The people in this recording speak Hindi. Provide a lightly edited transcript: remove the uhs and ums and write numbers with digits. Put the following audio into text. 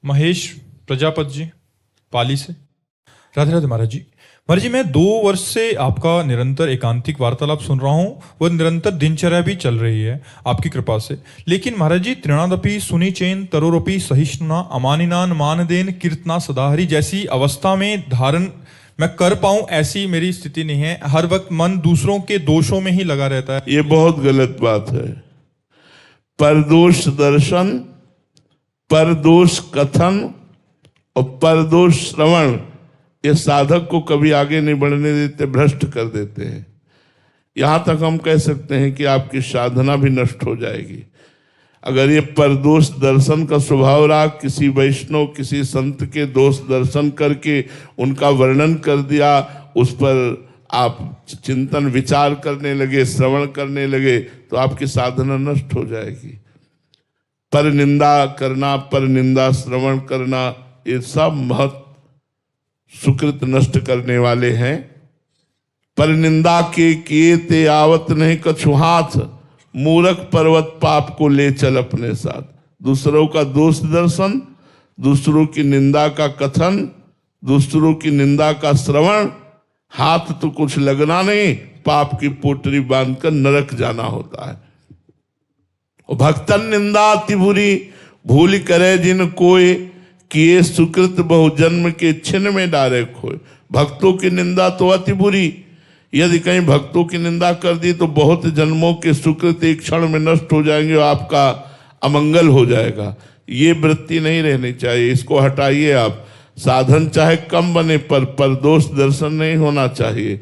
महेश प्रजापति जी, पाली से। राधे राधे महाराज जी। महाराज जी, मैं 2 वर्ष से आपका निरंतर एकांतिक वार्तालाप सुन रहा हूँ। वह निरंतर दिनचर्या भी चल रही है आपकी कृपा से। लेकिन महाराज जी, तृणादपि सुनिचेन तरोरपि सहिष्णुना अमानिनान मानदेन कीर्तना सदाहरी जैसी अवस्था में धारण मैं कर पाऊं, ऐसी मेरी स्थिति नहीं है। हर वक्त मन दूसरों के दोषों में ही लगा रहता है। ये बहुत गलत बात है। परदोष दर्शन, परदोष कथन और परदोष श्रवण ये साधक को कभी आगे नहीं बढ़ने देते, भ्रष्ट कर देते हैं। यहां तक हम कह सकते हैं कि आपकी साधना भी नष्ट हो जाएगी अगर ये परदोष दर्शन का स्वभाव रहा। किसी वैष्णव, किसी संत के दोष दर्शन करके उनका वर्णन कर दिया, उस पर आप चिंतन विचार करने लगे, श्रवण करने लगे, तो आपकी साधना नष्ट हो जाएगी। पर निंदा करना, पर निंदा श्रवण करना, ये सब महत सुकृत नष्ट करने वाले हैं। पर निंदा के किए ते आवत नहीं कछु हाथ, मूरख पर्वत पाप को ले चल अपने साथ। दूसरों का दोष दर्शन, दूसरों की निंदा का कथन, दूसरों की निंदा का श्रवण, हाथ तो कुछ लगना नहीं, पाप की पोटरी बांधकर नरक जाना होता है। भक्तन निंदा अति बुरी, भूल करे जिन कोय, किए सुकृत बहु जन्म के छिन्न में डारे खोए। भक्तों की निंदा तो अति बुरी, यदि कहीं भक्तों की निंदा कर दी तो बहुत जन्मों के सुकृत एक क्षण में नष्ट हो जाएंगे और आपका अमंगल हो जाएगा। ये वृत्ति नहीं रहनी चाहिए, इसको हटाइए आप। साधन चाहे कम बने पर दोष दर्शन नहीं होना चाहिए।